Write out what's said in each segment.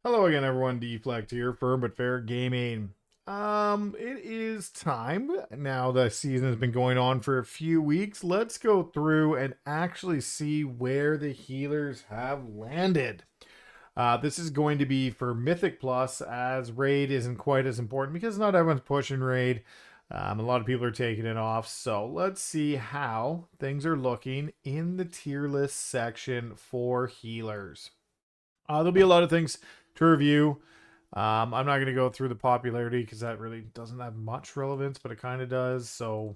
Hello again, everyone. Deflect here, Firm but Fair Gaming. It is time now. The season has been going on for a few weeks. Let's go through and actually see where the healers have landed. This is going to be for Mythic Plus, as Raid isn't quite as important because not everyone's pushing Raid. A lot of people are taking it off. So let's see how things are looking in the tier list section for healers. There'll be a lot of things to review. I'm not going to go through the popularity because that really doesn't have much relevance, but it kind of does. So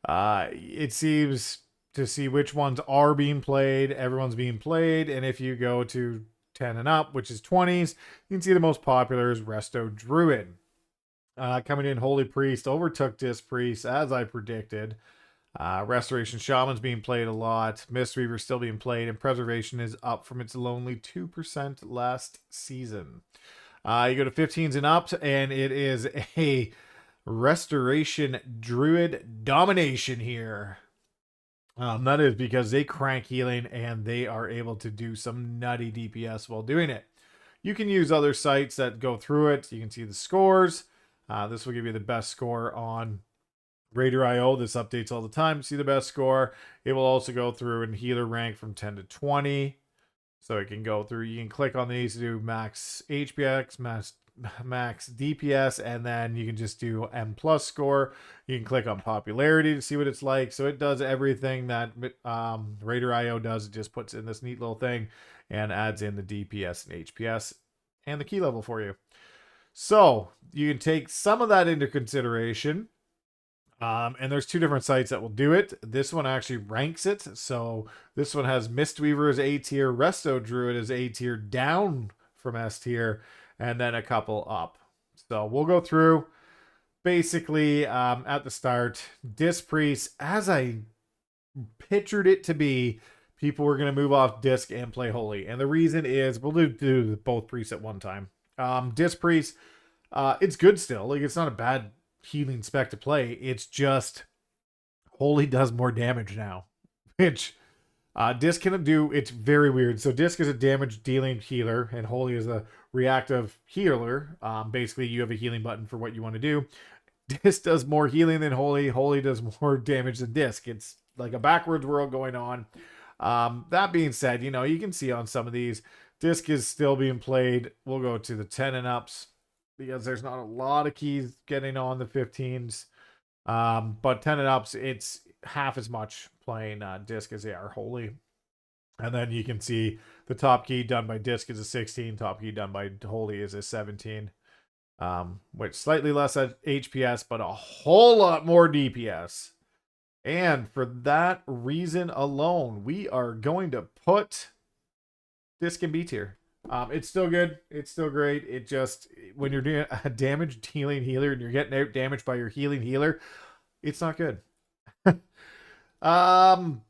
it seems to see which ones are being played. Everyone's being played. And if you go to 10 and up, which is 20s, you can see the most popular is Resto Druid. Coming in, Holy Priest overtook Disc Priest, as I predicted. Restoration Shaman's being played a lot. Mistweaver still being played, and Preservation is up from its lonely 2% last season. You go to 15s and up, and it is a Restoration Druid domination here. That is because they crank healing and they are able to do some nutty DPS while doing it. You can use other sites that go through it. You can see the scores. This will give you the best score on Raider.io. This updates all the time to see the best score. It will also go through and healer rank from 10 to 20. So it can go through. You can click on these to do max HPX, max DPS, and then you can just do M plus score. You can click on popularity to see what it's like. So it does everything that Raider.io does. It just puts in this neat little thing and adds in the DPS and HPS and the key level for you. So you can take some of that into consideration. And there's two different sites that will do it. This one actually ranks it. So this one has Mistweaver as A tier, Resto Druid as A tier, down from S tier, and then a couple up. So we'll go through basically at the start. Disc Priest, as I pictured it to be, people were going to move off Disc and play Holy. And the reason is we'll do both priests at one time. Disc Priest, it's good still. Like, it's not a bad healing spec to play. It's just Holy does more damage now, which Disc can do. It's very weird. So Disc is a damage dealing healer, and Holy is a reactive healer. Basically, you have a healing button for what you want to do. Disc does more healing than Holy. Holy does more damage than Disc. It's like a backwards world going on. That being said, you can see on some of these, Disc is still being played. We'll go to the 10 and ups because there's not a lot of keys getting on the 15s. But 10 and ups, it's half as much playing Disc as they are Holy. And then you can see the top key done by Disc is a 16, top key done by Holy is a 17. Which slightly less HPS, but a whole lot more DPS. And for that reason alone, we are going to put Disc in B tier. It's still good. It's still great. It just, when you're doing a damage dealing healer and you're getting out damaged by your healing healer, it's not good. Well,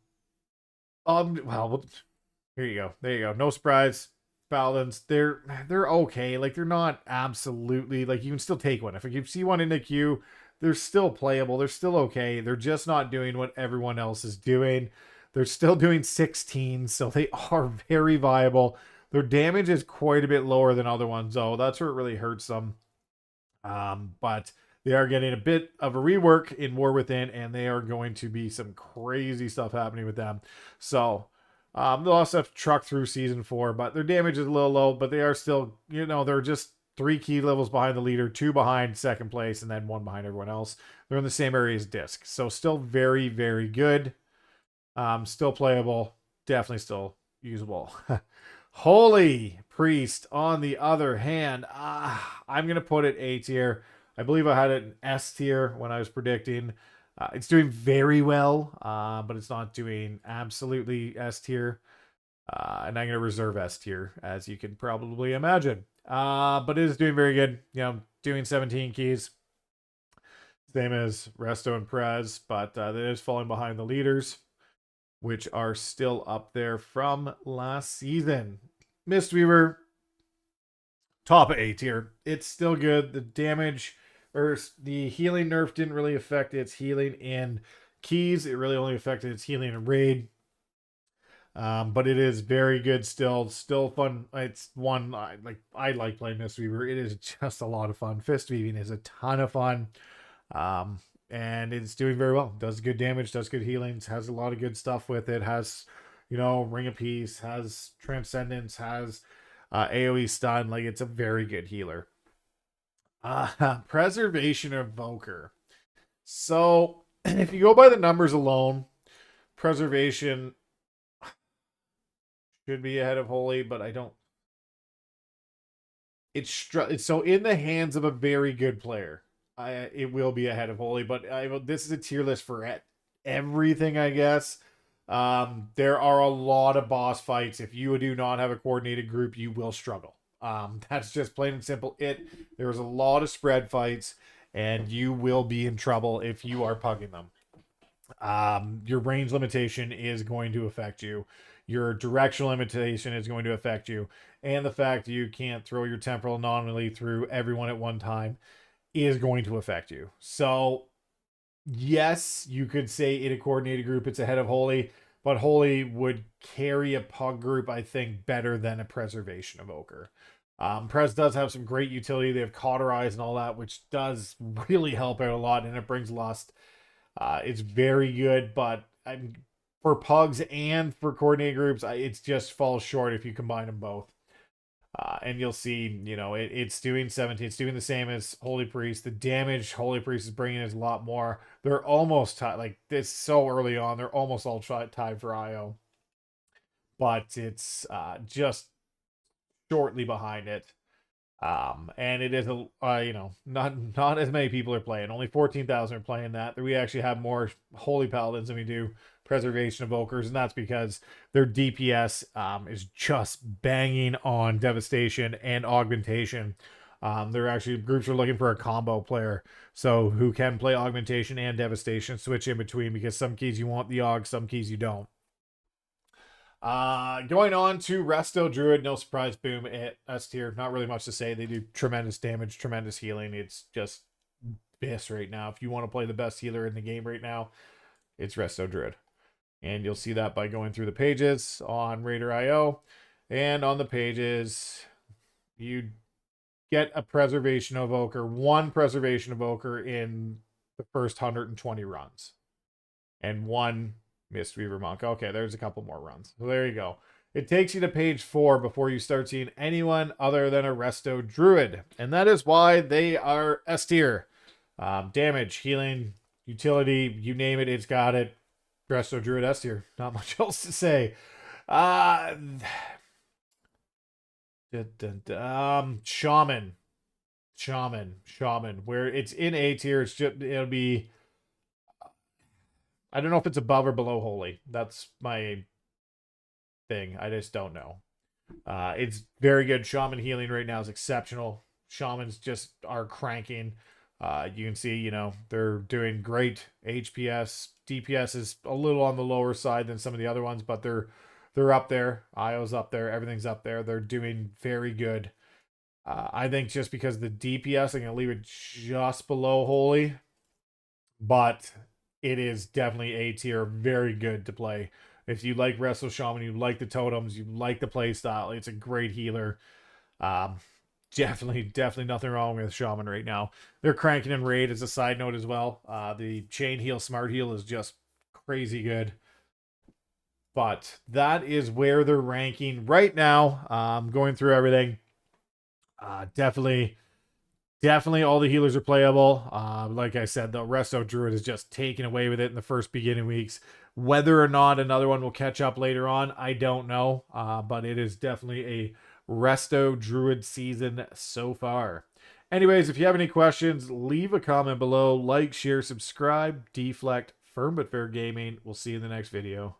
here you go. There you go. No surprise. Paladins, they're okay. Like, they're not absolutely, like, you can still take one. If you see one in the queue, they're still playable. They're still okay. They're just not doing what everyone else is doing. They're still doing 16, so they are very viable. Their damage is quite a bit lower than other ones, though. That's where it really hurts them. But they are getting a bit of a rework in War Within, and they are going to be some crazy stuff happening with them. So they'll also have to truck through Season 4, but their damage is a little low, but they are still, they're just 3 key levels behind the leader, 2 behind second place, and then 1 behind everyone else. They're in the same area as Disc. So still very, very good. Still playable. Definitely still usable. Holy Priest, on the other hand, I'm going to put it A tier. I believe I had it in S tier when I was predicting. It's doing very well, but it's not doing absolutely S tier. And I'm going to reserve S tier, as you can probably imagine. But it is doing very good. Doing 17 keys. Same as Resto and Prez, but it is falling behind the leaders, which are still up there from last season. Mistweaver, top of A tier. It's still good. The damage or the healing nerf didn't really affect its healing in keys. It really only affected its healing in raid. But it is very good still fun. It's one I like playing Mistweaver. It is just a lot of fun. Fist weaving is a ton of fun. Um, and it's doing very well. Does good damage, does good healings, has a lot of good stuff with it. Has, Ring of Peace, has Transcendence, has AoE stun. Like, it's a very good healer. Preservation Evoker. So if you go by the numbers alone, Preservation should be ahead of Holy, but I don't. It's so in the hands of a very good player. It will be ahead of Holy, but this is a tier list for everything, I guess. There are a lot of boss fights. If you do not have a coordinated group, you will struggle. That's just plain and simple. There's a lot of spread fights, and you will be in trouble if you are pugging them. Your range limitation is going to affect you. Your directional limitation is going to affect you. And the fact you can't throw your temporal anomaly through everyone at one time is going to affect you. So, yes, you could say in a coordinated group it's ahead of Holy, but Holy would carry a pug group, I think, better than a Preservation Evoker. Prez does have some great utility. They have Cauterize and all that, which does really help out a lot, and it brings Lust. It's very good, but for pugs and for coordinated groups, it just falls short if you combine them both. And you'll see, it's doing 17. It's doing the same as Holy Priest. The damage Holy Priest is bringing is a lot more. They're almost tied. Like, this so early on, they're almost all tied for IO. But it's just shortly behind it. And it is not as many people are playing. Only 14,000 are playing that. We actually have more Holy Paladins than we do Preservation Evokers, and that's because their DPS is just banging on Devastation and Augmentation. They're actually groups are looking for a combo player, so who can play Augmentation and Devastation, switch in between, because some keys you want the Aug, some keys you don't. Going on to Resto Druid, no surprise, boom, S tier. Not really much to say. They do tremendous damage, tremendous healing. It's just best right now. If you want to play the best healer in the game right now, it's Resto Druid. And you'll see that by going through the pages on Raider.io. And on the pages, you get a Preservation Evoker, one Preservation Evoker in the first 120 runs. And one Mistweaver Monk. Okay, there's a couple more runs. So there you go. It takes you to page 4 before you start seeing anyone other than a Resto Druid. And that is why they are S tier. Damage, healing, utility, you name it, it's got it. Resto Druid S tier. Not much else to say. Shaman. Where it's in A tier, it'll be, I don't know if it's above or below Holy. That's my thing. I just don't know. It's very good. Shaman healing right now is exceptional. Shamans just are cranking. You can see, they're doing great. HPS, DPS is a little on the lower side than some of the other ones, but they're up there. IO's up there. Everything's up there. They're doing very good. I think just because the DPS, I'm going to leave it just below Holy, but it is definitely A tier. Very good to play. If you like Resto Shaman, you like the totems, you like the play style, it's a great healer. Definitely nothing wrong with Shaman right now. They're cranking in raid as a side note as well. The chain heal, smart heal is just crazy good. But that is where they're ranking right now. Going through everything. Definitely all the healers are playable. Like I said, the Resto Druid is just taking away with it in the first beginning weeks. Whether or not another one will catch up later on, I don't know. But it is definitely a Resto Druid season so far. Anyways, if you have any questions, leave a comment below. Like, share, subscribe, deflect, firm but fair gaming. We'll see you in the next video.